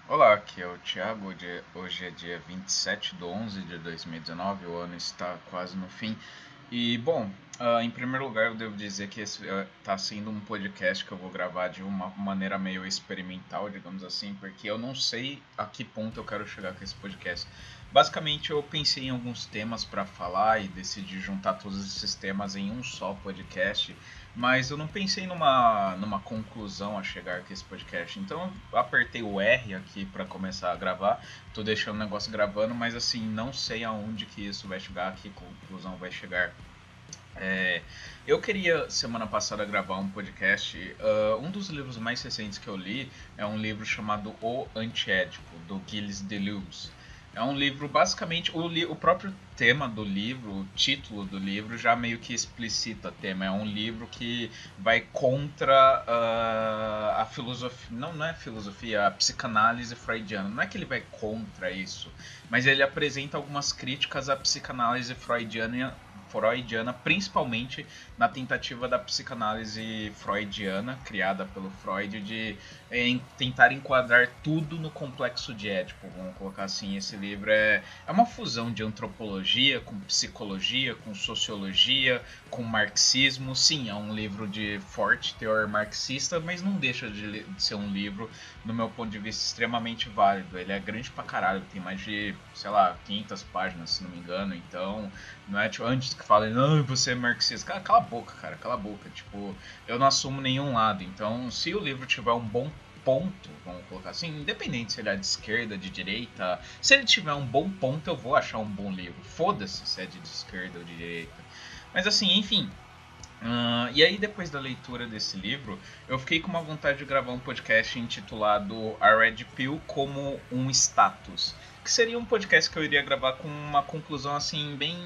Olá, aqui é o Thiago. Hoje é dia 27/11/2019, o ano está quase no fim. E, bom, em primeiro lugar, eu devo dizer que esse está sendo um podcast que eu vou gravar de uma maneira meio experimental, digamos assim, porque eu não sei a que ponto eu quero chegar com esse podcast. Basicamente, eu pensei em alguns temas para falar e decidi juntar todos esses temas em um só podcast. Mas eu não pensei numa conclusão a chegar com esse podcast. Então eu apertei o R aqui para começar a gravar. Tô deixando o negócio gravando, mas assim, não sei aonde que isso vai chegar, a que conclusão vai chegar. É, eu queria semana passada gravar um podcast. Um dos livros mais recentes que eu li é um livro chamado O Antiédipo, do Gilles Deleuze. É um livro, basicamente, o próprio tema do livro, o título do livro já meio que explicita o tema. É um livro que vai contra a filosofia, não é filosofia, a psicanálise freudiana. Não é que ele vai contra isso, mas ele apresenta algumas críticas à psicanálise freudiana, principalmente na tentativa da psicanálise freudiana, criada pelo Freud, de tentar enquadrar tudo no complexo de Édipo, vamos colocar assim. Esse livro é uma fusão de antropologia com psicologia, com sociologia, com marxismo. Sim, é um livro de forte teor marxista, mas não deixa de ser um livro, no meu ponto de vista, extremamente válido. Ele é grande pra caralho, tem mais de, sei lá, 500 páginas, se não me engano, então não é tipo, antes que falem, não, você é marxista. Cala a boca, cara, cala a boca. Tipo, eu não assumo nenhum lado. Então, se o livro tiver um bom ponto, vamos colocar assim, independente se ele é de esquerda, de direita, se ele tiver um bom ponto, eu vou achar um bom livro. Foda-se se é de esquerda ou de direita. Mas assim, enfim, e aí, depois da leitura desse livro, eu fiquei com uma vontade de gravar um podcast intitulado A Red Pill como um Status. Que seria um podcast que eu iria gravar com uma conclusão assim, bem.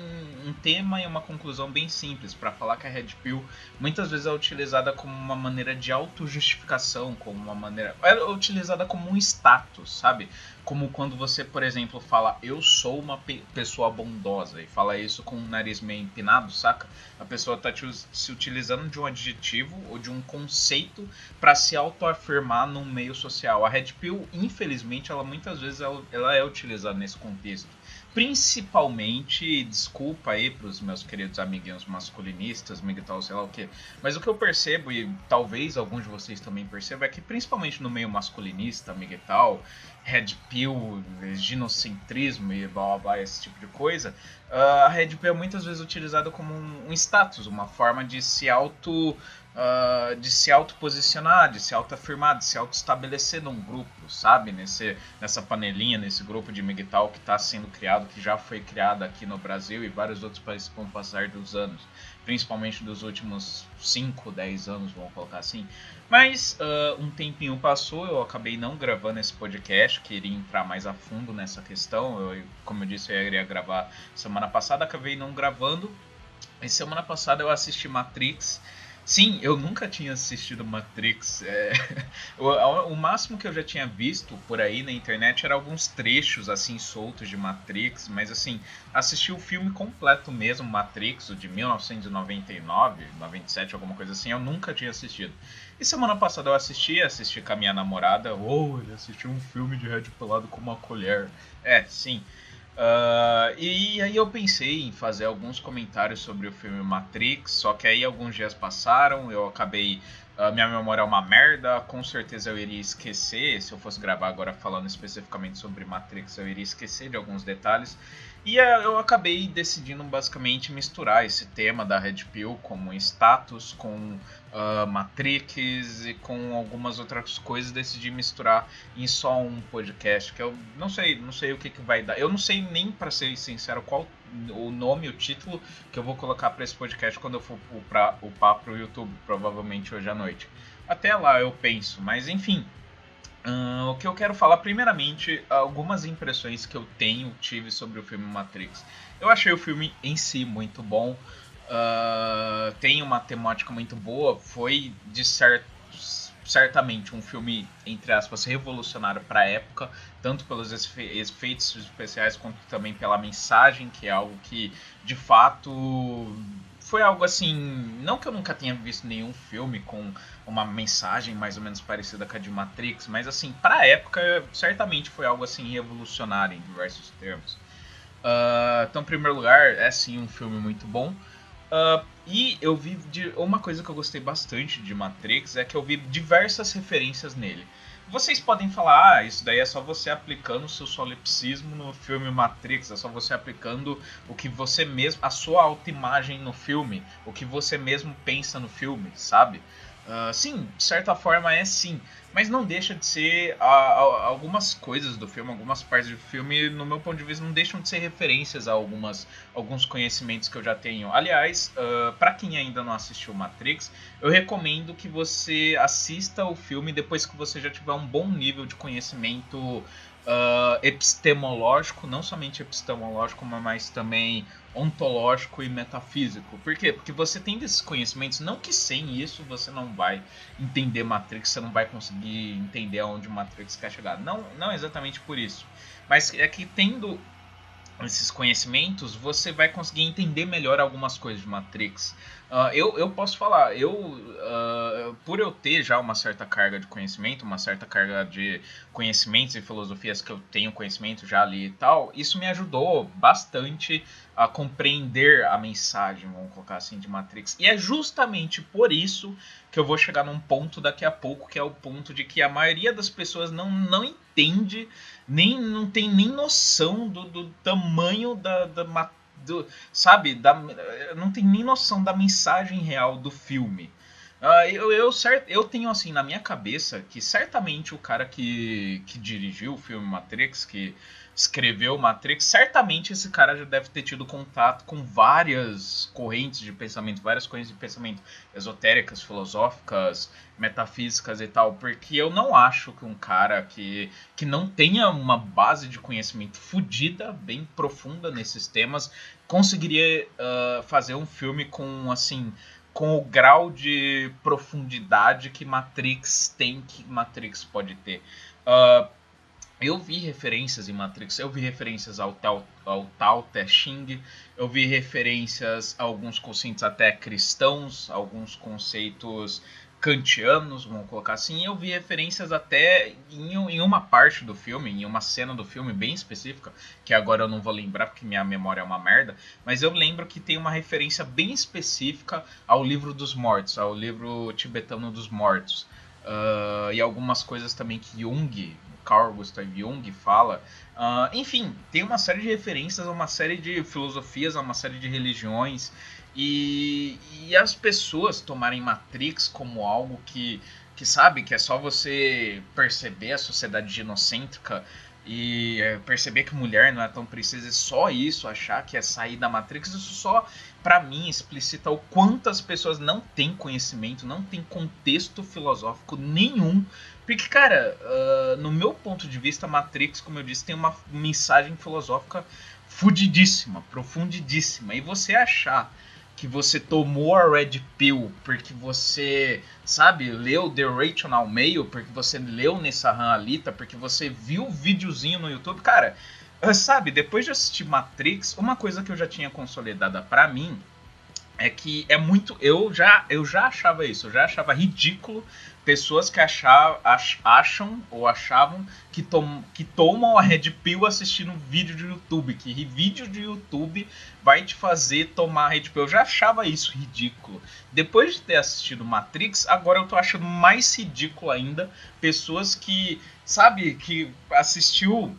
Um tema e uma conclusão bem simples, para falar que a Red Pill muitas vezes é utilizada como uma maneira de autojustificação, como uma maneira. É utilizada como um status, sabe? Como quando você, por exemplo, fala eu sou uma pessoa bondosa e fala isso com o nariz meio empinado, saca? A pessoa está se utilizando de um adjetivo ou de um conceito para se autoafirmar num meio social. A Red Pill, infelizmente, ela muitas vezes ela é utilizada nesse contexto. Principalmente, desculpa aí para os meus queridos amiguinhos masculinistas, migtal, sei lá o que, mas o que eu percebo, e talvez alguns de vocês também percebam, é que principalmente no meio masculinista, migtal, Red Pill, ginocentrismo e blá blá blá, esse tipo de coisa, a Red Pill é muitas vezes utilizada como um status, uma forma de se auto-posicionar, de se auto-afirmar, de se auto-estabelecer num grupo, sabe? Nessa panelinha, nesse grupo de MGTOW que está sendo criado, que já foi criado aqui no Brasil e vários outros países com o passar dos anos, principalmente dos últimos 5, 10 anos, vamos colocar assim. Mas um tempinho passou, eu acabei não gravando esse podcast, queria entrar mais a fundo nessa questão. Como eu disse, eu iria gravar semana passada, acabei não gravando. E semana passada eu assisti Matrix. Sim, eu nunca tinha assistido Matrix. O máximo que eu já tinha visto por aí na internet era alguns trechos assim soltos de Matrix, mas assim, assistir o filme completo mesmo, Matrix, o de 1999, 97, alguma coisa assim, eu nunca tinha assistido. E semana passada eu assisti com a minha namorada. Ele assistiu um filme de Red Pelado com uma colher. Sim. E aí eu pensei em fazer alguns comentários sobre o filme Matrix, só que aí alguns dias passaram, eu acabei. Minha memória é uma merda, com certeza eu iria esquecer. Se eu fosse gravar agora falando especificamente sobre Matrix, eu iria esquecer de alguns detalhes. E eu acabei decidindo basicamente misturar esse tema da Red Pill como status com Matrix e com algumas outras coisas. Decidi misturar em só um podcast, que eu não sei o que vai dar. Eu não sei nem, para ser sincero, qual o nome, o título que eu vou colocar para esse podcast quando eu for upar pro YouTube, provavelmente hoje à noite. Até lá eu penso, mas enfim. O que eu quero falar, primeiramente, algumas impressões que eu tive sobre o filme Matrix. Eu achei o filme em si muito bom, tem uma temática muito boa, foi certamente um filme, entre aspas, revolucionário para a época, tanto pelos efeitos especiais quanto também pela mensagem, que é algo que de fato foi algo assim, não que eu nunca tenha visto nenhum filme com uma mensagem mais ou menos parecida com a de Matrix, mas assim, pra época, certamente foi algo assim revolucionário em diversos termos. Então, em primeiro lugar, é sim um filme muito bom. E eu vi uma coisa que eu gostei bastante de Matrix é que eu vi diversas referências nele. Vocês podem falar, isso daí é só você aplicando o seu solipsismo no filme Matrix, é só você aplicando o que você mesmo, a sua autoimagem no filme, o que você mesmo pensa no filme, sabe? Sim, de certa forma é sim, mas não deixa de ser algumas coisas do filme, algumas partes do filme, no meu ponto de vista, não deixam de ser referências a alguns conhecimentos que eu já tenho. Aliás, para quem ainda não assistiu Matrix, eu recomendo que você assista o filme depois que você já tiver um bom nível de conhecimento epistemológico, não somente epistemológico, mas também ontológico e metafísico. Por quê? Porque você tem desses conhecimentos, não que sem isso você não vai entender Matrix, você não vai conseguir entender aonde Matrix quer chegar. Não, não exatamente por isso. Mas é que tendo esses conhecimentos, você vai conseguir entender melhor algumas coisas de Matrix. Eu posso falar, por eu ter já uma certa carga de conhecimento, uma certa carga de conhecimentos e filosofias que eu tenho conhecimento já ali e tal, isso me ajudou bastante a compreender a mensagem, vamos colocar assim, de Matrix. E é justamente por isso que eu vou chegar num ponto daqui a pouco, que é o ponto de que a maioria das pessoas não entende, não tem nem noção do tamanho sabe, não tem nem noção da mensagem real do filme. Eu tenho assim na minha cabeça que certamente o cara que dirigiu o filme Matrix, que escreveu Matrix, certamente esse cara já deve ter tido contato com várias correntes de pensamento esotéricas, filosóficas, metafísicas e tal, porque eu não acho que um cara que não tenha uma base de conhecimento fodida, bem profunda nesses temas, conseguiria fazer um filme com, assim, com o grau de profundidade que Matrix tem, que Matrix pode ter. Eu vi referências em Matrix, eu vi referências ao Tao Te Ching, eu vi referências a alguns conceitos até cristãos, alguns conceitos kantianos, vamos colocar assim. Eu vi referências até em uma parte do filme, em uma cena do filme bem específica, que agora eu não vou lembrar porque minha memória é uma merda, mas eu lembro que tem uma referência bem específica ao livro dos mortos, ao livro tibetano dos mortos. E algumas coisas também que Carl Gustav Jung fala. Enfim, tem uma série de referências a uma série de filosofias, a uma série de religiões. E as pessoas tomarem Matrix como algo que sabe, que é só você perceber a sociedade ginocêntrica e perceber que mulher não é tão precisa, e só isso, achar que é sair da Matrix, isso só, pra mim, explicita o quanto as pessoas não têm conhecimento, não têm contexto filosófico nenhum. Porque, cara, no meu ponto de vista, Matrix, como eu disse, tem uma mensagem filosófica fudidíssima, profundidíssima. E você achar que você tomou a Red Pill porque você, sabe, leu The Rational Mail, porque você leu Nessahan Alita, porque você viu o videozinho no YouTube, cara, sabe, depois de assistir Matrix, uma coisa que eu já tinha consolidada pra mim é que é muito. Eu já achava isso, eu já achava ridículo pessoas que acham ou achavam que tomam a Red Pill assistindo vídeo de YouTube, que vídeo de YouTube vai te fazer tomar a Red Pill. Eu já achava isso ridículo. Depois de ter assistido Matrix, agora eu tô achando mais ridículo ainda pessoas que, sabe, que assistiu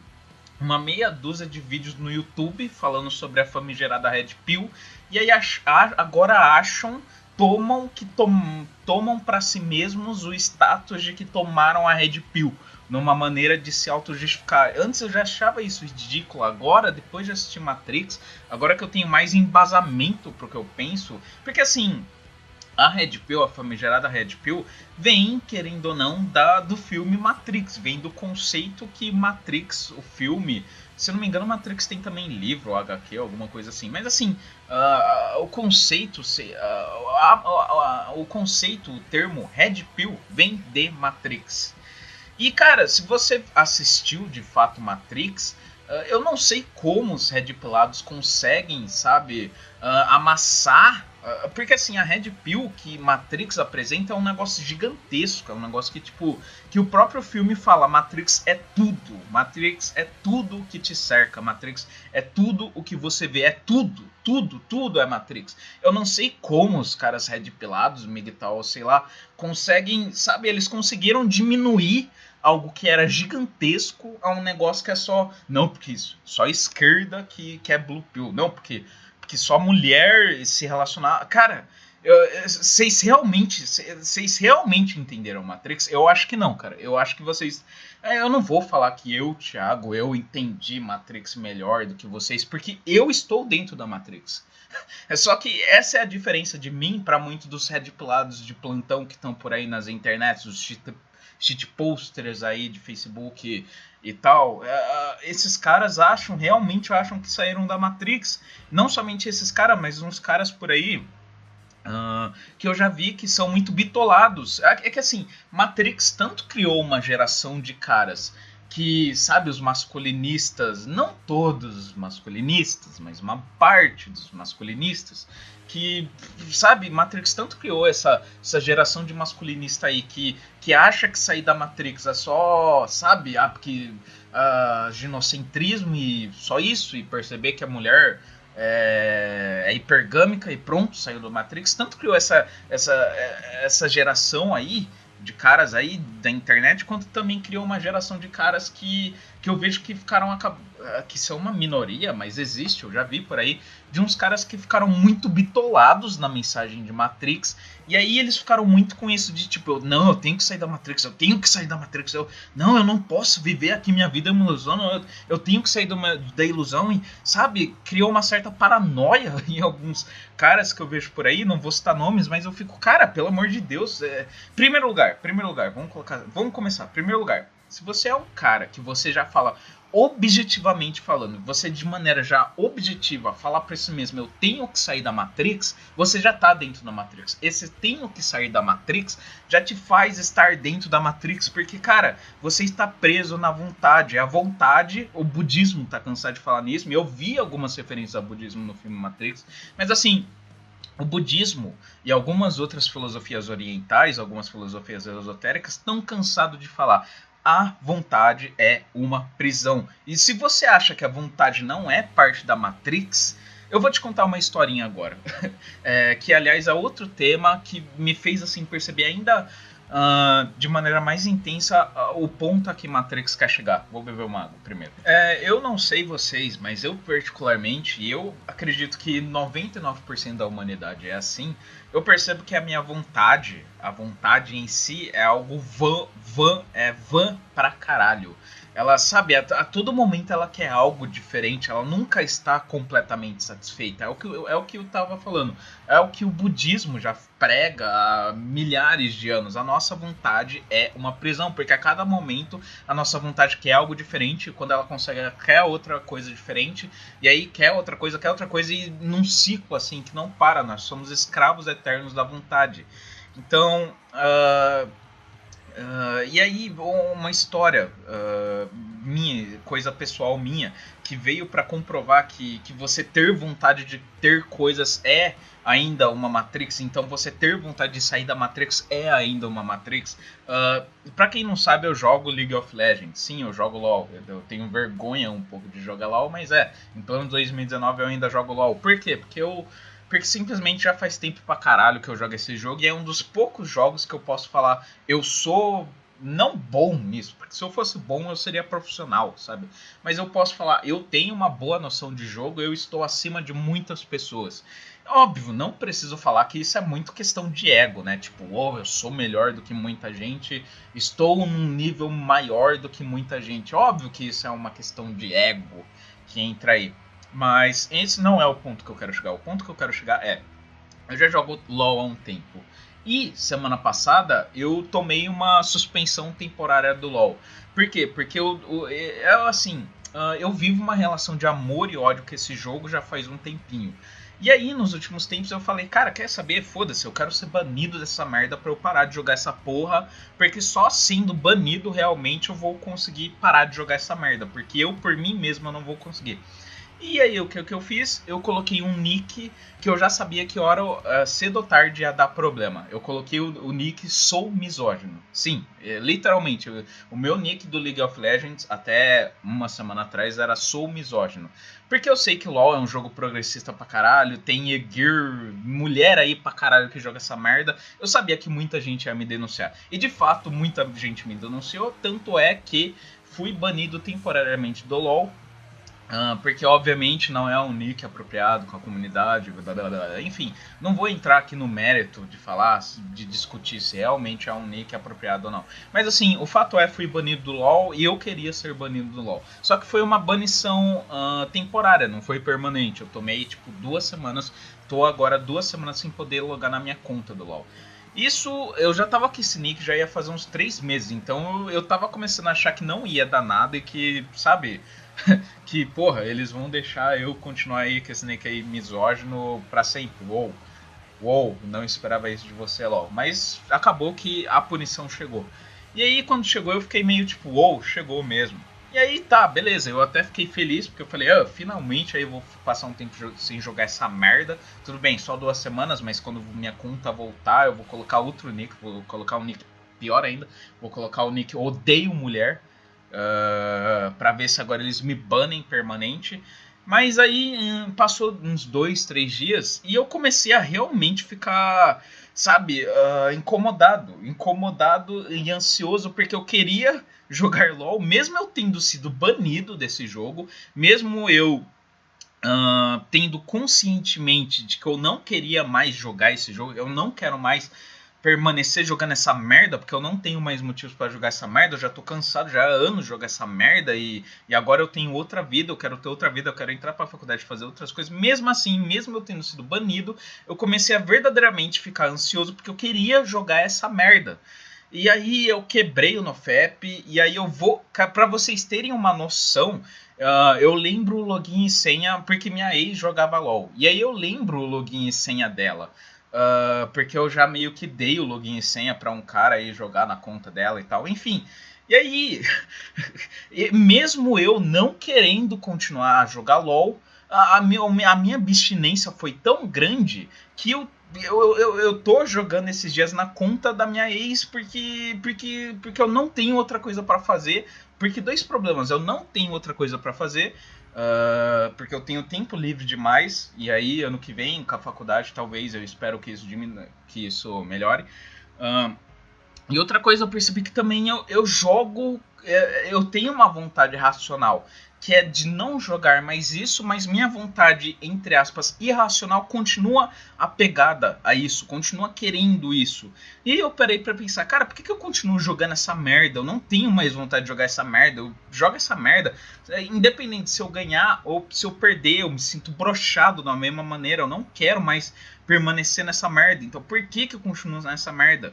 uma meia dúzia de vídeos no YouTube falando sobre a famigerada Red Pill, e aí agora acham, tomam para si mesmos o status de que tomaram a Red Pill, numa maneira de se auto-justificar. Antes eu já achava isso ridículo, agora, depois de assistir Matrix, agora que eu tenho mais embasamento pro que eu penso, porque assim, a Red Pill, a famigerada Red Pill, vem, querendo ou não, do filme Matrix. Vem do conceito que Matrix, o filme... Se eu não me engano, Matrix tem também livro, HQ, alguma coisa assim. Mas assim, o conceito, o termo Red Pill vem de Matrix. E cara, se você assistiu de fato Matrix... Eu não sei como os Red Pilados conseguem, sabe, amassar. Porque assim, a Red Pill que Matrix apresenta é um negócio gigantesco. É um negócio que, tipo, que o próprio filme fala: Matrix é tudo. Matrix é tudo que te cerca. Matrix é tudo o que você vê. É tudo. Tudo é Matrix. Eu não sei como os caras Red Pilados, Migtal, sei lá, conseguem, sabe, eles conseguiram diminuir algo que era gigantesco a um negócio que é só. Não, porque só esquerda que é Blue Pill. Não, porque só mulher se relacionar. Cara, vocês realmente entenderam Matrix? Eu acho que não, cara. Eu acho que vocês. Eu não vou falar que eu, Thiago, eu entendi Matrix melhor do que vocês, porque eu estou dentro da Matrix. É só que essa é a diferença de mim para muitos dos Red Pilados de plantão que estão por aí nas internets, os shit posters aí de Facebook e tal. Esses caras realmente acham que saíram da Matrix. Não somente esses caras, mas uns caras por aí que eu já vi que são muito bitolados. É que assim, Matrix tanto criou uma geração de caras que, sabe, os masculinistas, não todos os masculinistas, mas uma parte dos masculinistas, que, sabe, Matrix tanto criou essa geração de masculinista aí que acha que sair da Matrix é só, sabe, porque ginocentrismo e só isso, e perceber que a mulher é hipergâmica e pronto, saiu do Matrix. Tanto criou essa geração aí de caras aí da internet, quanto também criou uma geração de caras que eu vejo que ficaram que são uma minoria, mas existe, eu já vi por aí, de uns caras que ficaram muito bitolados na mensagem de Matrix, e aí eles ficaram muito com isso de tipo, eu tenho que sair da Matrix, eu não posso viver aqui minha vida é uma ilusão, eu tenho que sair da ilusão, e, sabe, criou uma certa paranoia em alguns caras que eu vejo por aí, não vou citar nomes, mas eu fico, cara, pelo amor de Deus, primeiro lugar, vamos começar, primeiro lugar, se você é um cara que você já fala objetivamente falando, você de maneira já objetiva falar pra si mesmo, eu tenho que sair da Matrix, você já tá dentro da Matrix. Esse tenho que sair da Matrix já te faz estar dentro da Matrix, porque, cara, você está preso na vontade. A vontade, o budismo tá cansado de falar nisso, e eu vi algumas referências ao budismo no filme Matrix, mas assim, o budismo e algumas outras filosofias orientais, algumas filosofias esotéricas, estão cansados de falar: a vontade é uma prisão. E se você acha que a vontade não é parte da Matrix, eu vou te contar uma historinha agora. Que, aliás, é outro tema que me fez assim perceber ainda de maneira mais intensa o ponto a que Matrix quer chegar. Vou beber uma água primeiro. Eu não sei vocês, mas eu particularmente, eu acredito que 99% da humanidade é assim. Eu percebo que a minha vontade, a vontade em si é algo vã pra caralho. Ela, sabe, a todo momento ela quer algo diferente, ela nunca está completamente satisfeita. É o que eu tava falando, é o que o budismo já prega há milhares de anos. A nossa vontade é uma prisão, porque a cada momento a nossa vontade quer algo diferente, quando ela consegue, ela quer outra coisa diferente, e aí quer outra coisa, e num ciclo assim que não para, nós somos escravos eternos da vontade. Então, e aí, uma história minha, coisa pessoal minha, que veio para comprovar que você ter vontade de ter coisas é ainda uma Matrix, então você ter vontade de sair da Matrix é ainda uma Matrix. Pra quem não sabe, eu jogo League of Legends. Sim, eu jogo LoL. Eu tenho vergonha um pouco de jogar LoL, mas em plano de 2019 eu ainda jogo LoL. Por quê? Porque simplesmente já faz tempo pra caralho que eu jogo esse jogo, e é um dos poucos jogos que eu posso falar, eu sou não bom nisso, porque se eu fosse bom eu seria profissional, sabe? Mas eu posso falar, eu tenho uma boa noção de jogo, eu estou acima de muitas pessoas. Óbvio, não preciso falar que isso é muito questão de ego, né? Tipo, eu sou melhor do que muita gente, estou num nível maior do que muita gente. Óbvio que isso é uma questão de ego que entra aí. Mas esse não é o ponto que eu quero chegar. O ponto que eu quero chegar eu já jogo LoL há um tempo. E semana passada eu tomei uma suspensão temporária do LoL. Por quê? Porque eu vivo uma relação de amor e ódio com esse jogo já faz um tempinho. E aí, nos últimos tempos, eu falei, cara, quer saber? Foda-se, eu quero ser banido dessa merda pra eu parar de jogar essa porra, porque só sendo banido realmente eu vou conseguir parar de jogar essa merda, porque eu, por mim mesmo, eu não vou conseguir. E aí, o que eu fiz? Eu coloquei um nick que eu já sabia que hora cedo ou tarde ia dar problema. Eu coloquei o nick Sou Misógino. Sim, literalmente. O meu nick do League of Legends até uma semana atrás era Sou Misógino. Porque eu sei que LoL é um jogo progressista pra caralho, tem Egir, mulher aí pra caralho que joga essa merda. Eu sabia que muita gente ia me denunciar. E de fato, muita gente me denunciou, tanto é que fui banido temporariamente do LoL. Porque obviamente não é um nick apropriado com a comunidade, enfim, não vou entrar aqui no mérito de falar, de discutir se realmente é um nick apropriado ou não. Mas assim, o fato é, fui banido do LoL e eu queria ser banido do LoL. Só que foi uma banição temporária, não foi permanente. Eu tomei tipo 2 semanas, tô agora 2 semanas sem poder logar na minha conta do LoL. Isso, eu já tava com esse nick, já ia fazer uns 3 meses, então eu tava começando a achar que não ia dar nada e que, sabe, que, porra, eles vão deixar eu continuar aí com esse nick aí misógino pra sempre. Uou, não esperava isso de você, LOL. Mas acabou que a punição chegou. E aí, quando chegou, eu fiquei meio tipo, chegou mesmo. E aí, tá, beleza, eu até fiquei feliz, porque eu falei, finalmente aí eu vou passar um tempo sem jogar essa merda. Tudo bem, só 2 semanas, mas quando minha conta voltar, eu vou colocar outro nick, vou colocar um nick pior ainda, vou colocar o nick Odeio Mulher, pra ver se agora eles me banem permanente. Mas aí passou uns 2, 3 dias e eu comecei a realmente ficar, sabe, incomodado e ansioso, porque eu queria jogar LoL, mesmo eu tendo sido banido desse jogo, mesmo eu tendo conscientemente de que eu não queria mais jogar esse jogo, eu não quero mais permanecer jogando essa merda, porque eu não tenho mais motivos para jogar essa merda, eu já tô cansado, já há anos de jogar essa merda, e agora eu tenho outra vida, eu quero ter outra vida, eu quero entrar pra faculdade, fazer outras coisas. Mesmo assim, mesmo eu tendo sido banido, eu comecei a verdadeiramente ficar ansioso, porque eu queria jogar essa merda. E aí eu quebrei o NoFap, e aí eu vou, pra vocês terem uma noção, eu lembro o login e senha, porque minha ex jogava LoL, e aí eu lembro o login e senha dela. Porque eu já meio que dei o login e senha pra um cara aí jogar na conta dela e tal, enfim. E aí, mesmo eu não querendo continuar a jogar LoL, a minha abstinência foi tão grande que eu tô jogando esses dias na conta da minha ex porque eu não tenho outra coisa pra fazer. Porque 2 problemas, eu não tenho outra coisa pra fazer, porque eu tenho tempo livre demais, e aí ano que vem, com a faculdade, talvez, eu espero que isso melhore. E outra coisa, eu percebi que também eu jogo, eu tenho uma vontade racional, que é de não jogar mais isso, mas minha vontade, entre aspas, irracional, continua apegada a isso, continua querendo isso. E eu parei pra pensar, cara, por que eu continuo jogando essa merda? Eu não tenho mais vontade de jogar essa merda, eu jogo essa merda, independente se eu ganhar ou se eu perder, eu me sinto broxado da mesma maneira, eu não quero mais permanecer nessa merda, então por que eu continuo nessa merda?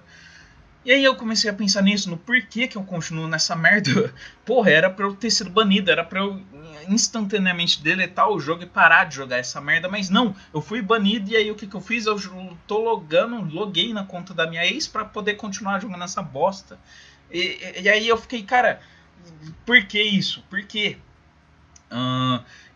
E aí eu comecei a pensar nisso, no porquê que eu continuo nessa merda. Porra, era pra eu ter sido banido, era pra eu instantaneamente deletar o jogo e parar de jogar essa merda, mas não, eu fui banido e aí o que eu fiz? Eu tô loguei na conta da minha ex pra poder continuar jogando essa bosta. E aí eu fiquei, cara, por que isso? Por quê?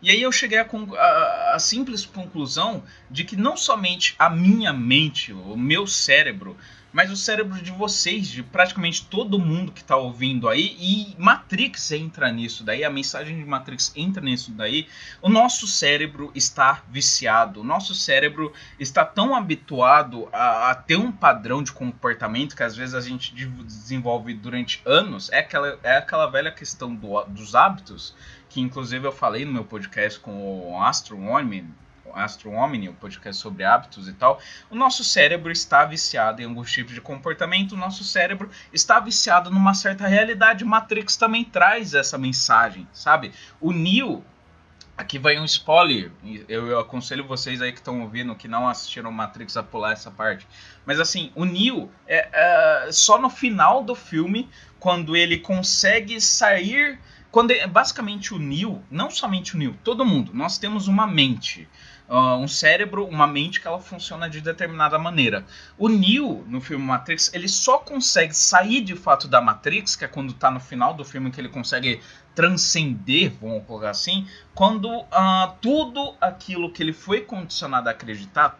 E aí eu cheguei a simples conclusão de que não somente a minha mente, o meu cérebro, mas o cérebro de vocês, de praticamente todo mundo que está ouvindo aí, e Matrix entra nisso daí, a mensagem de Matrix entra nisso daí, o nosso cérebro está viciado, o nosso cérebro está tão habituado a ter um padrão de comportamento que às vezes a gente desenvolve durante anos, é aquela velha questão dos hábitos, que inclusive eu falei no meu podcast com o Astro Omni, o podcast sobre hábitos e tal. O nosso cérebro está viciado em alguns tipos de comportamento, o nosso cérebro está viciado numa certa realidade. Matrix também traz essa mensagem, sabe? O Neo, aqui vai um spoiler, eu aconselho vocês aí que estão ouvindo, que não assistiram Matrix, a pular essa parte. Mas assim, o Neo, só no final do filme, quando ele consegue sair basicamente o Neo, não somente o Neo, todo mundo, nós temos uma mente. Um cérebro, uma mente que ela funciona de determinada maneira. O Neo, no filme Matrix, ele só consegue sair de fato da Matrix, que é quando tá no final do filme que ele consegue transcender, vamos colocar assim, quando tudo aquilo que ele foi condicionado a acreditar,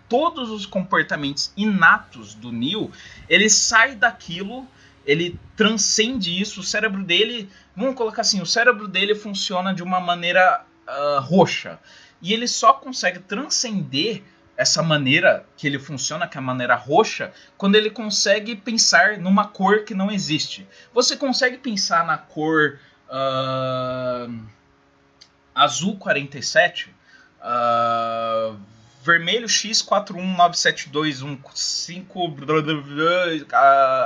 todos os comportamentos inatos do Neo, ele sai daquilo, ele transcende isso, o cérebro dele, vamos colocar assim, o cérebro dele funciona de uma maneira roxa. E ele só consegue transcender essa maneira que ele funciona, que é a maneira roxa, quando ele consegue pensar numa cor que não existe. Você consegue pensar na cor azul 47, vermelho X4197215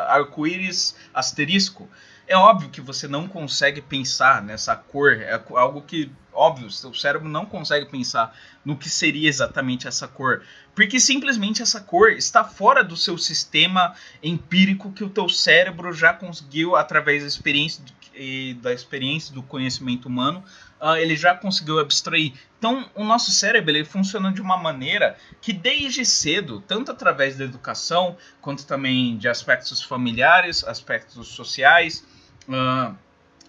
arco-íris asterisco. É óbvio que você não consegue pensar nessa cor, é algo que, óbvio, seu cérebro não consegue pensar no que seria exatamente essa cor, porque simplesmente essa cor está fora do seu sistema empírico que o teu cérebro já conseguiu, através da experiência do conhecimento humano, ele já conseguiu abstrair. Então, o nosso cérebro ele funciona de uma maneira que desde cedo, tanto através da educação, quanto também de aspectos familiares, aspectos sociais,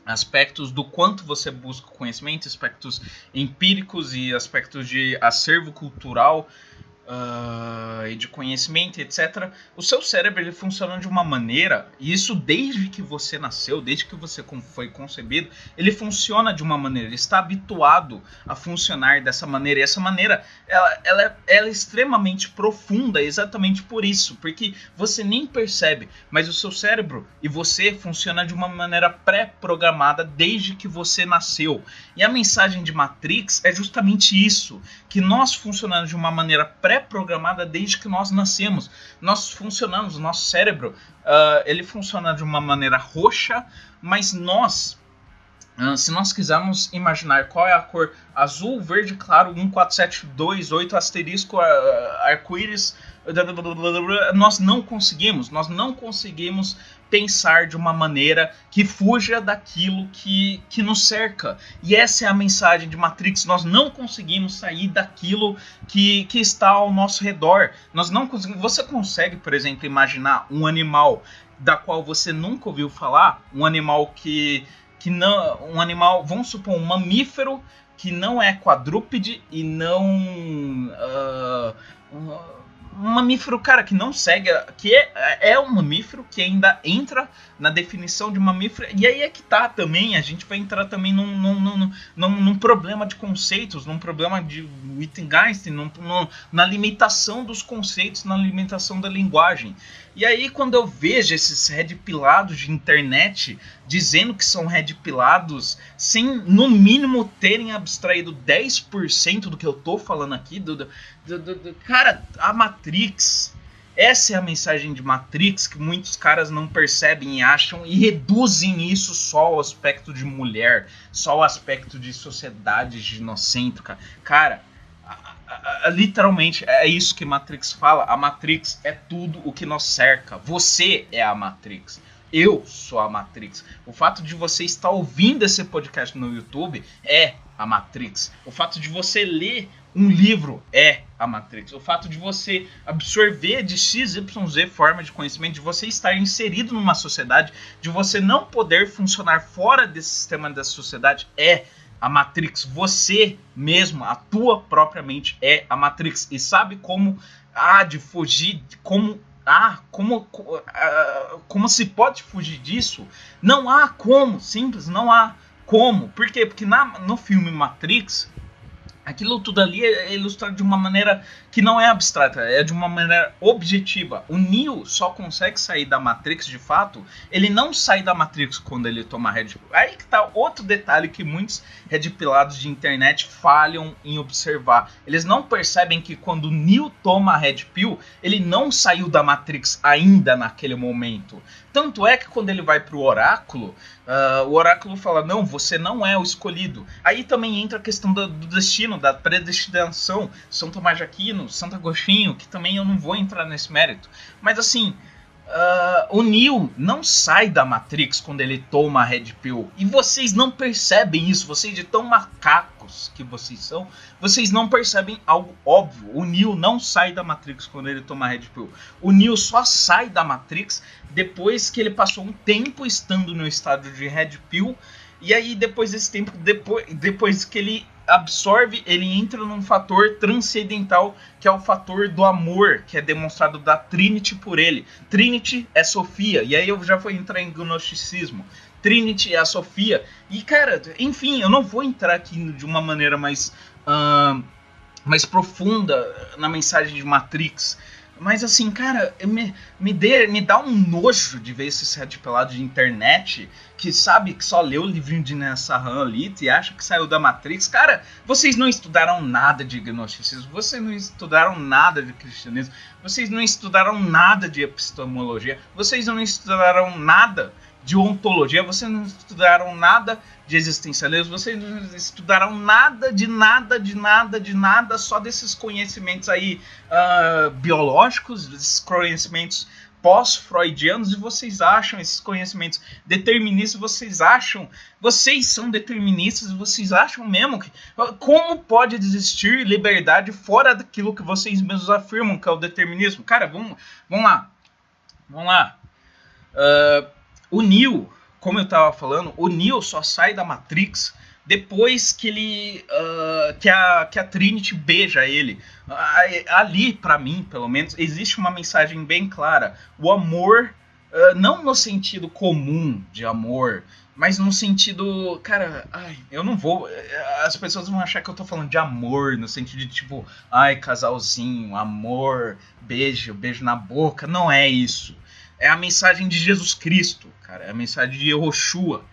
aspectos do quanto você busca conhecimento, aspectos empíricos e aspectos de acervo cultural e de conhecimento, etc. O seu cérebro ele funciona de uma maneira, e isso desde que você nasceu, desde que você foi concebido, ele funciona de uma maneira, ele está habituado a funcionar dessa maneira, e essa maneira ela é extremamente profunda, exatamente por isso, porque você nem percebe, mas o seu cérebro e você funciona de uma maneira pré-programada desde que você nasceu. E a mensagem de Matrix é justamente isso, que nós funcionamos de uma maneira pré-programada desde que nós nascemos. Nós funcionamos, o nosso cérebro, ele funciona de uma maneira roxa, mas nós, se nós quisermos imaginar qual é a cor azul, verde claro, 14728 asterisco, arco-íris, nós não conseguimos pensar de uma maneira que fuja daquilo que nos cerca. E essa é a mensagem de Matrix. Nós não conseguimos sair daquilo que está ao nosso redor. Nós não conseguimos. Você consegue, por exemplo, imaginar um animal da qual você nunca ouviu falar? Um animal vamos supor, um mamífero que não é quadrúpede e não um mamífero, cara, que não segue, que é um mamífero que ainda entra na definição de mamífero, e aí é que tá também, a gente vai entrar também num problema de conceitos, num problema de Wittgenstein, na limitação dos conceitos, na limitação da linguagem. E aí quando eu vejo esses red pilados de internet dizendo que são red pilados sem, no mínimo, terem abstraído 10% do que eu tô falando aqui, cara, a Matrix, essa é a mensagem de Matrix que muitos caras não percebem e acham e reduzem isso só ao aspecto de mulher, só ao aspecto de sociedade ginocêntrica. Cara, literalmente é isso que Matrix fala. A Matrix é tudo o que nos cerca. Você é a Matrix. Eu sou a Matrix. O fato de você estar ouvindo esse podcast no YouTube é a Matrix. O fato de você ler um livro é a Matrix. O fato de você absorver de XYZ forma de conhecimento, de você estar inserido numa sociedade, de você não poder funcionar fora desse sistema dessa sociedade é a Matrix. Você mesmo, a tua própria mente é a Matrix. E sabe como de fugir, como se pode fugir disso? Não há como, simples, não há como. Por quê? Porque no filme Matrix, aquilo tudo ali é ilustrado de uma maneira que não é abstrata, é de uma maneira objetiva. O Neo só consegue sair da Matrix de fato, ele não sai da Matrix quando ele toma Red Pill. Aí que tá outro detalhe que muitos Red Pillados de internet falham em observar. Eles não percebem que quando o Neo toma a Red Pill, ele não saiu da Matrix ainda naquele momento. Tanto é que quando ele vai pro Oráculo, o Oráculo fala, não, você não é o escolhido. Aí também entra a questão do destino, da predestinação, São Tomás de Aquino, Santo Agostinho, que também eu não vou entrar nesse mérito. Mas assim, o Neo não sai da Matrix quando ele toma a Red Pill. E vocês não percebem isso. Vocês de tão macacos que vocês são, vocês não percebem algo óbvio. O Neo não sai da Matrix quando ele toma a Red Pill. O Neo só sai da Matrix depois que ele passou um tempo estando no estado de Red Pill. E aí depois desse tempo, depois que ele absorve, ele entra num fator transcendental, que é o fator do amor, que é demonstrado da Trinity por ele. Trinity é Sofia, e aí eu já vou entrar em gnosticismo. Trinity é a Sofia. E, cara, enfim, eu não vou entrar aqui de uma maneira mais profunda na mensagem de Matrix. Mas assim, cara, me dá um nojo de ver esses sete pelados de internet que sabe que só leu o livrinho de Nessa ali e acha que saiu da Matrix. Cara, vocês não estudaram nada de gnosticismo, vocês não estudaram nada de cristianismo, vocês não estudaram nada de epistemologia, vocês não estudaram nada de ontologia, vocês não estudaram nada de existencialismo, vocês não estudaram nada, só desses conhecimentos aí biológicos, desses conhecimentos pós-freudianos, e vocês acham esses conhecimentos deterministas, vocês são deterministas, vocês acham mesmo que... Como pode existir liberdade fora daquilo que vocês mesmos afirmam que é o determinismo? Cara, vamos lá. O Neo, como eu tava falando, o Neo só sai da Matrix depois que ele que a Trinity beija ele. Ali, pra mim, pelo menos, existe uma mensagem bem clara. O amor, não no sentido comum de amor, mas no sentido... Cara, eu não vou... As pessoas vão achar que eu tô falando de amor, no sentido de tipo... casalzinho, amor, beijo na boca. Não é isso. É a mensagem de Jesus Cristo, cara. É a mensagem de Yehoshua.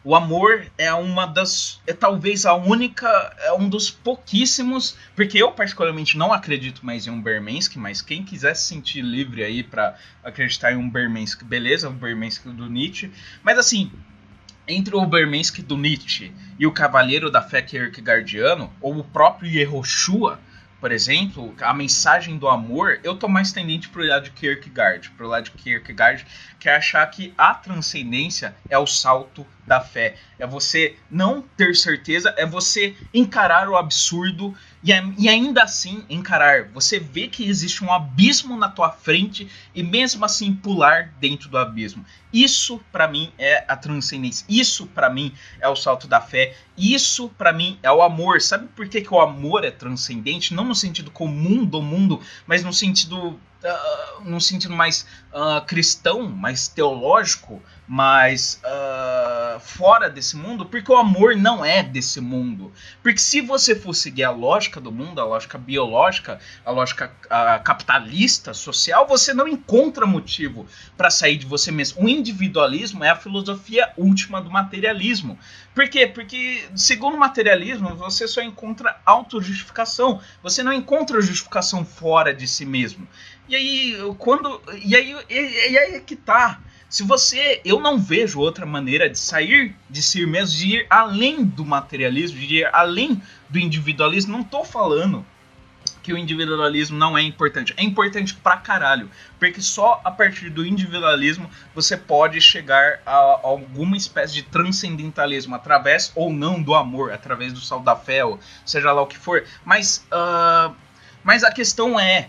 O amor é talvez a única, é um dos pouquíssimos, porque eu particularmente não acredito mais em um Bermensky, mas quem quiser se sentir livre aí pra acreditar em um Bermensky, beleza, um Bermensky do Nietzsche. Mas assim, entre o Bermensky do Nietzsche e o Cavaleiro da Fé Kierkegaardiano, ou o próprio Yehoshua, por exemplo, a mensagem do amor, eu tô mais tendente pro lado de Kierkegaard, que é achar que a transcendência é o salto da fé. É você não ter certeza, é você encarar o absurdo e ainda assim encarar. Você vê que existe um abismo na tua frente e mesmo assim pular dentro do abismo. Isso pra mim é a transcendência. Isso pra mim é o salto da fé. Isso pra mim é o amor. Sabe por que o amor é transcendente? Não no sentido comum do mundo, mas no sentido mais cristão, mais teológico, mais fora desse mundo, porque o amor não é desse mundo. Porque se você for seguir a lógica do mundo, a lógica biológica, a lógica capitalista, social, você não encontra motivo para sair de você mesmo. O individualismo é a filosofia última do materialismo. Por quê? Porque, segundo o materialismo, você só encontra autojustificação. Você não encontra justificação fora de si mesmo. E aí é que tá. Eu não vejo outra maneira de sair de si mesmo, de ir além do materialismo, de ir além do individualismo. Não tô falando que o individualismo não é importante. É importante pra caralho. Porque só a partir do individualismo você pode chegar a alguma espécie de transcendentalismo, através ou não do amor, através do salto da fé, ou seja lá o que for. Mas a questão é,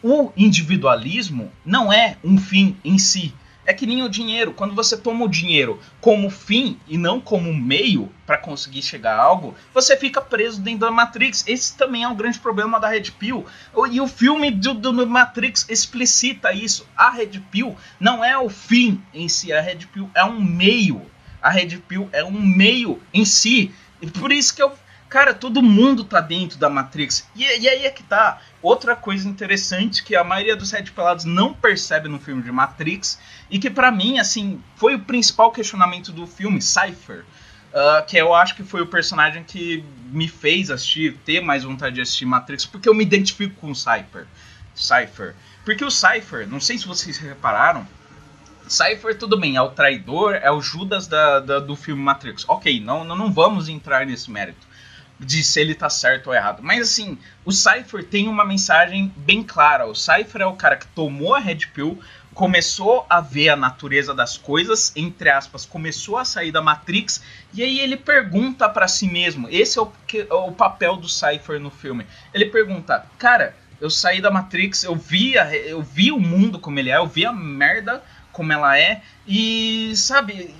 o individualismo não é um fim em si. É que nem o dinheiro. Quando você toma o dinheiro como fim e não como meio para conseguir chegar a algo, você fica preso dentro da Matrix. Esse também é um grande problema da Red Pill. E o filme do Matrix explicita isso. A Red Pill não é o fim em si. A Red Pill é um meio. A Red Pill é um meio em si. E por isso que cara, todo mundo tá dentro da Matrix. E aí é que tá. Outra coisa interessante que a maioria dos Sete Pelados não percebe no filme de Matrix, e que pra mim, assim, foi o principal questionamento do filme, Cypher. Que eu acho que foi o personagem que me fez ter mais vontade de assistir Matrix, porque eu me identifico com o Cypher. Porque o Cypher, não sei se vocês repararam, Cypher, tudo bem, é o traidor, é o Judas do filme Matrix. Ok, não vamos entrar nesse mérito de se ele tá certo ou errado. Mas assim, o Cypher tem uma mensagem bem clara. O Cypher é o cara que tomou a Red Pill. começou a ver a natureza das coisas, entre aspas, começou a sair da Matrix, e aí ele pergunta pra si mesmo, esse é o papel do Cypher no filme, ele pergunta, cara, eu saí da Matrix, eu vi o mundo como ele é, eu vi a merda como ela é, e sabe,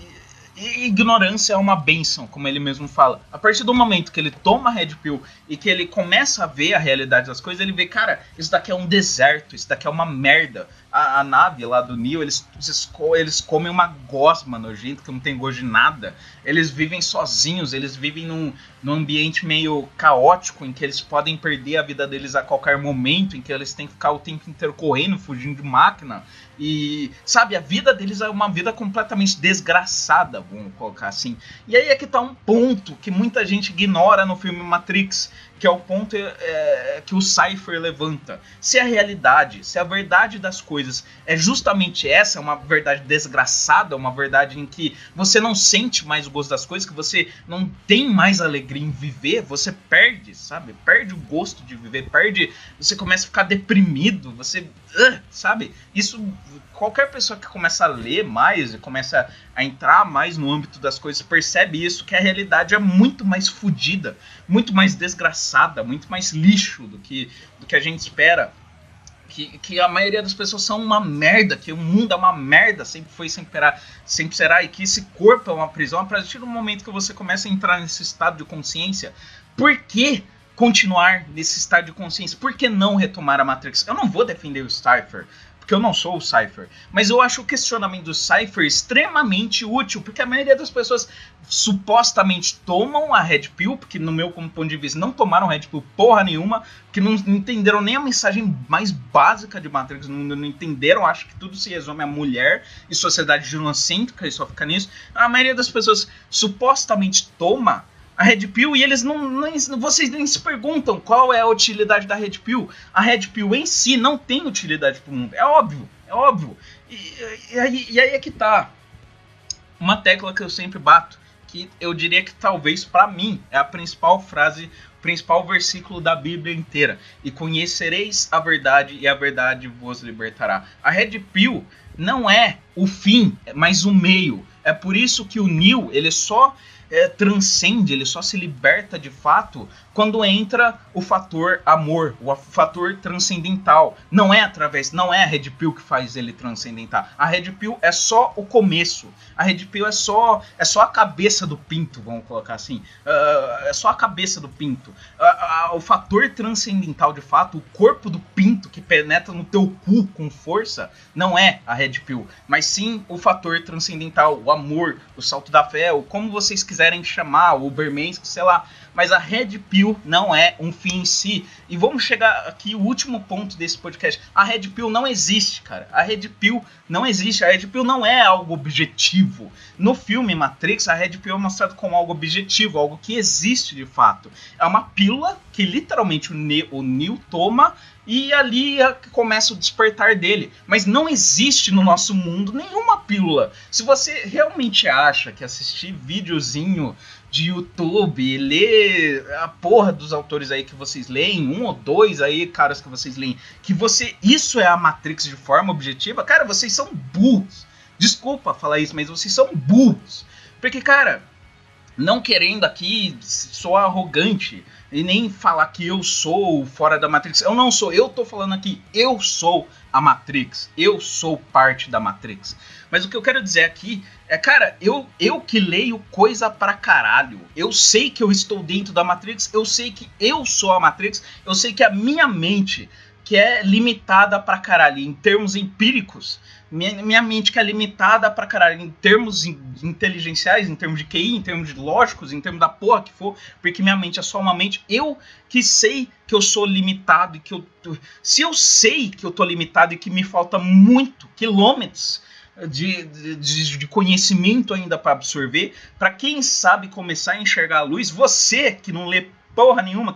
ignorância é uma bênção, como ele mesmo fala. A partir do momento que ele toma a Red Pill e que ele começa a ver a realidade das coisas, ele vê, cara, isso daqui é um deserto, isso daqui é uma merda. A nave lá do Neo, eles comem uma gosma nojenta que não tem gosto de nada. Eles vivem sozinhos, eles vivem num ambiente meio caótico, em que eles podem perder a vida deles a qualquer momento, em que eles têm que ficar o tempo inteiro correndo, fugindo de máquina. E, sabe, a vida deles é uma vida completamente desgraçada, vamos colocar assim. E aí é que tá um ponto que muita gente ignora no filme Matrix, que é o ponto que o Cypher levanta. Se a realidade, se a verdade das coisas é justamente essa, uma verdade desgraçada, uma verdade em que você não sente mais o gosto das coisas, que você não tem mais alegria em viver, você perde, sabe? Perde o gosto de viver, você começa a ficar deprimido, você, sabe? Isso, qualquer pessoa que começa a ler mais e começa a entrar mais no âmbito das coisas percebe isso, que a realidade é muito mais fodida, muito mais desgraçada, muito mais lixo do que a gente espera. Que a maioria das pessoas são uma merda, que o mundo é uma merda, sempre foi, sempre será, e que esse corpo é uma prisão. A partir do momento que você começa a entrar nesse estado de consciência, por que continuar nesse estado de consciência? Por que não retomar a Matrix? Eu não vou defender o Cypher, porque eu não sou o Cypher, mas eu acho o questionamento do Cypher extremamente útil, porque a maioria das pessoas supostamente tomam a Red Pill, porque no meu ponto de vista não tomaram Red Pill porra nenhuma, que não entenderam nem a mensagem mais básica de Matrix, não entenderam, acho que tudo se resume a mulher e sociedade genocêntrica e só fica nisso. A maioria das pessoas supostamente toma a Red Pill e vocês nem se perguntam qual é a utilidade da Red Pill. A Red Pill em si não tem utilidade pro mundo, é óbvio. E aí é que tá uma tecla que eu sempre bato, que eu diria que talvez pra mim é a principal frase, o principal versículo da Bíblia inteira. E conhecereis a verdade e a verdade vos libertará. A Red Pill não é o fim, mas o meio. É por isso que o Neo, ele só transcende, ele só se liberta de fato quando entra o fator amor, o fator transcendental. Não é a Red Pill que faz ele transcendentar. A Red Pill é só o começo. A Red Pill é só a cabeça do pinto, vamos colocar assim. É só a cabeça do pinto. O fator transcendental, de fato, o corpo do pinto que penetra no teu cu com força, não é a Red Pill, mas sim o fator transcendental, o amor, o salto da fé, ou como vocês quiserem chamar, o Ubermensch, sei lá. Mas a Red Pill não é um fim em si. E vamos chegar aqui, o último ponto desse podcast. A Red Pill não existe, cara. A Red Pill não existe. A Red Pill não é algo objetivo. No filme Matrix, a Red Pill é mostrado como algo objetivo, algo que existe de fato. É uma pílula que literalmente o Neo toma e ali começa o despertar dele. Mas não existe no nosso mundo nenhuma pílula. Se você realmente acha que assistir videozinho de YouTube e ler a porra dos autores aí que vocês leem, um ou dois aí, caras que vocês leem, isso é a Matrix de forma objetiva, cara, vocês são burros. Desculpa falar isso, mas vocês são burros. Porque, cara, não querendo aqui soar arrogante e nem falar que eu sou fora da Matrix. Eu não sou, eu tô falando aqui, eu sou a Matrix, eu sou parte da Matrix. Mas o que eu quero dizer aqui é, cara, eu que leio coisa pra caralho, eu sei que eu estou dentro da Matrix, eu sei que eu sou a Matrix, eu sei que a minha mente, que é limitada pra caralho em termos empíricos, minha mente que é limitada pra caralho em termos inteligenciais, em termos de QI, em termos de lógicos, em termos da porra que for, porque minha mente é só uma mente, eu que sei que eu sou limitado, e se eu sei que eu tô limitado e que me falta muito, quilômetros de conhecimento ainda para absorver, para quem sabe começar a enxergar a luz, você que não lê porra nenhuma,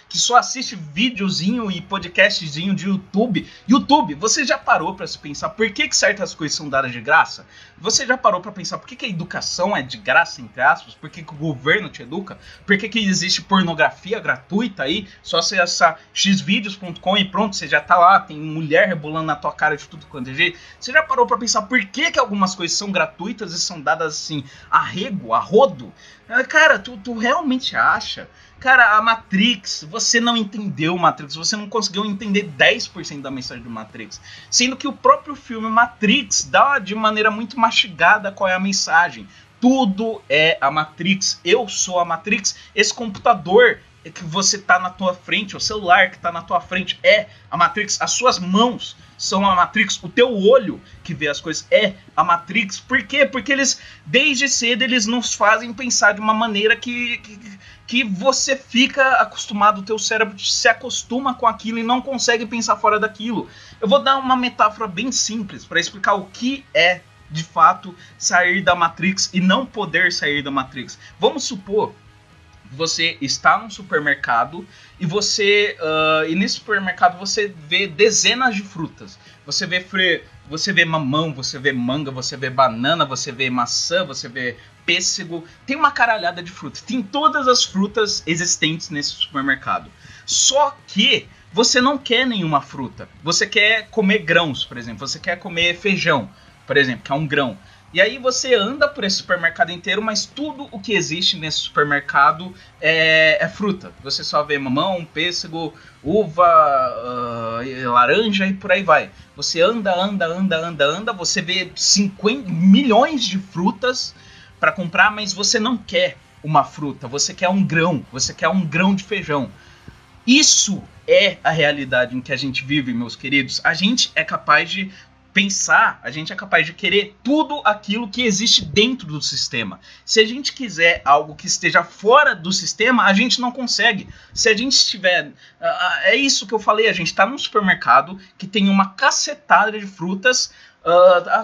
que só assiste videozinho e podcastzinho de YouTube. YouTube, você já parou pra se pensar por que certas coisas são dadas de graça? Você já parou pra pensar por que a educação é de graça, entre aspas? Por que o governo te educa? Por que existe pornografia gratuita aí? Só você acessar xvideos.com e pronto, você já tá lá, tem mulher rebolando na tua cara de tudo quanto é jeito. Você já parou pra pensar por que algumas coisas são gratuitas e são dadas assim, a rego, a rodo? Cara, tu realmente acha? Cara, a Matrix, você não entendeu Matrix, você não conseguiu entender 10% da mensagem do Matrix. Sendo que o próprio filme Matrix dá de maneira muito mastigada qual é a mensagem. Tudo é a Matrix, eu sou a Matrix, esse computador que você tá na tua frente, o celular que tá na tua frente é a Matrix, as suas mãos são a Matrix, o teu olho que vê as coisas é a Matrix. Por quê? Porque eles, desde cedo, eles nos fazem pensar de uma maneira que você fica acostumado, o teu cérebro se acostuma com aquilo e não consegue pensar fora daquilo. Eu vou dar uma metáfora bem simples para explicar o que é, de fato, sair da Matrix e não poder sair da Matrix. Vamos supor você está num supermercado e e nesse supermercado você vê dezenas de frutas. Você vê mamão, você vê manga, você vê banana, você vê maçã, você vê pêssego. Tem uma caralhada de frutas. Tem todas as frutas existentes nesse supermercado. Só que você não quer nenhuma fruta. Você quer comer grãos, por exemplo. Você quer comer feijão, por exemplo, que é um grão. E aí você anda por esse supermercado inteiro, mas tudo o que existe nesse supermercado é fruta. Você só vê mamão, pêssego, uva, laranja e por aí vai. Você anda, você vê 50 milhões de frutas para comprar, mas você não quer uma fruta, você quer um grão, você quer um grão de feijão. Isso é a realidade em que a gente vive, meus queridos. A gente é capaz de pensar, a gente é capaz de querer tudo aquilo que existe dentro do sistema. Se a gente quiser algo que esteja fora do sistema, a gente não consegue. Se a gente estiver... é isso que eu falei, a gente está num supermercado que tem uma cacetada de frutas.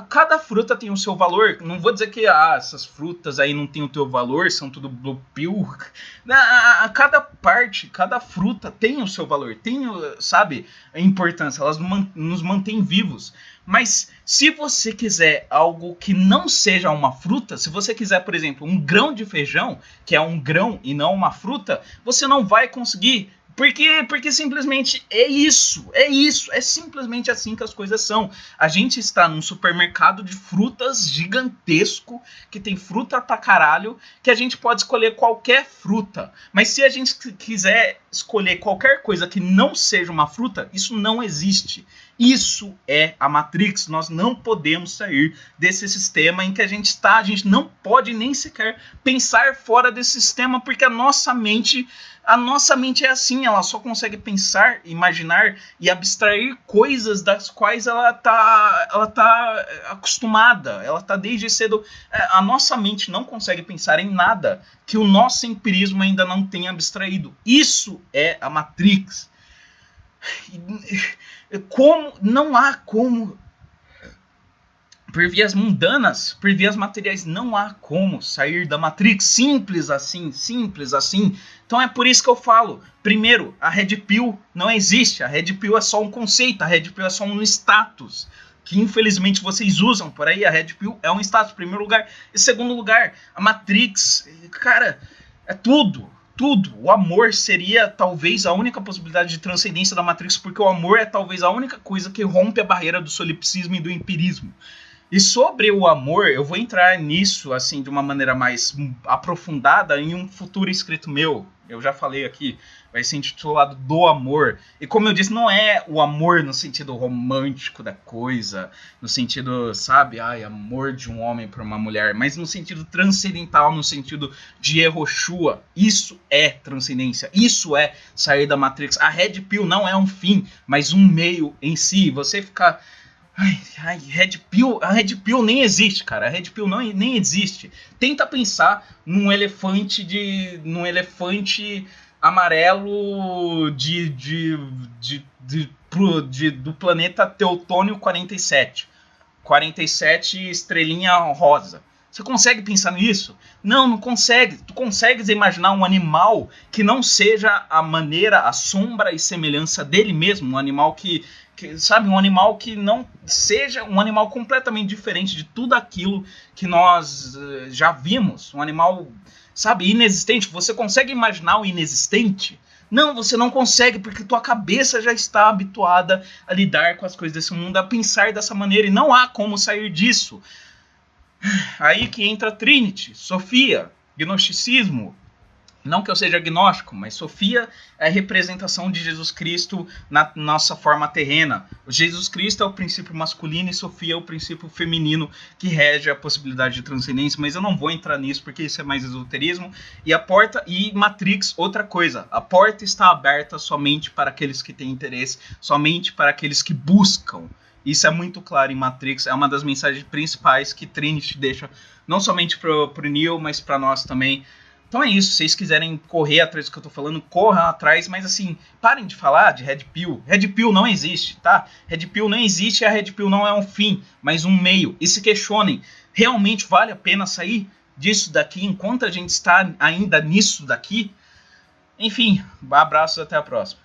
Cada fruta tem o seu valor. Não vou dizer que essas frutas aí não tem o teu valor, são tudo blue pill. Cada parte, cada fruta tem o seu valor, tem, sabe, a importância, elas nos mantêm vivos. Mas se você quiser algo que não seja uma fruta, se você quiser, por exemplo, um grão de feijão, que é um grão e não uma fruta, você não vai conseguir. Porque simplesmente é simplesmente assim que as coisas são. A gente está num supermercado de frutas gigantesco, que tem fruta pra caralho, que a gente pode escolher qualquer fruta. Mas se a gente quiser escolher qualquer coisa que não seja uma fruta, isso não existe. Isso é a Matrix. Nós não podemos sair desse sistema em que a gente está. A gente não pode nem sequer pensar fora desse sistema, porque a nossa mente é assim, ela só consegue pensar, imaginar e abstrair coisas das quais ela tá acostumada, ela tá desde cedo. A nossa mente não consegue pensar em nada que o nosso empirismo ainda não tenha abstraído. Isso é a Matrix. Não há como, por vias mundanas, por vias materiais, não há como sair da Matrix. Simples assim. Então é por isso que eu falo, primeiro, a Red Pill não existe. A Red Pill é só um conceito, a Red Pill é só um status, que infelizmente vocês usam por aí. A Red Pill é um status, em primeiro lugar. E segundo lugar, a Matrix, cara, é tudo. O amor seria talvez a única possibilidade de transcendência da Matrix, porque o amor é talvez a única coisa que rompe a barreira do solipsismo e do empirismo. E sobre o amor, eu vou entrar nisso assim de uma maneira mais aprofundada em um futuro escrito meu. Eu já falei aqui, vai ser intitulado Do Amor. E como eu disse, não é o amor no sentido romântico da coisa, no sentido, sabe, amor de um homem por uma mulher, mas no sentido transcendental, no sentido de Yehoshua. Isso é transcendência, isso é sair da Matrix. A Red Pill não é um fim, mas um meio em si. Você ficar... Red Pill, a Red Pill nem existe, cara. A Red Pill nem existe. Tenta pensar num elefante amarelo do planeta Teutônio 47. 47 estrelinha rosa. Você consegue pensar nisso? Não, não consegue. Tu consegues imaginar um animal que não seja a maneira, a sombra e semelhança dele mesmo? Um animal sabe, um animal que não seja um animal completamente diferente de tudo aquilo que nós já vimos. Um animal, sabe, inexistente. Você consegue imaginar o inexistente? Não, você não consegue, porque tua cabeça já está habituada a lidar com as coisas desse mundo, a pensar dessa maneira, e não há como sair disso. Aí que entra Trinity, Sofia, gnosticismo. Não que eu seja agnóstico, mas Sofia é a representação de Jesus Cristo na nossa forma terrena. O Jesus Cristo é o princípio masculino e Sofia é o princípio feminino que rege a possibilidade de transcendência, mas eu não vou entrar nisso porque isso é mais esoterismo. E Matrix, outra coisa, a porta está aberta somente para aqueles que têm interesse, somente para aqueles que buscam. Isso é muito claro em Matrix, é uma das mensagens principais que Trinity deixa, não somente pro Neo, mas para nós também. Então é isso, se vocês quiserem correr atrás do que eu tô falando, corram atrás, mas assim, parem de falar de Red Pill. Red Pill não existe, tá? Red Pill não existe e a Red Pill não é um fim, mas um meio. E se questionem, realmente vale a pena sair disso daqui enquanto a gente está ainda nisso daqui? Enfim, abraços, até a próxima.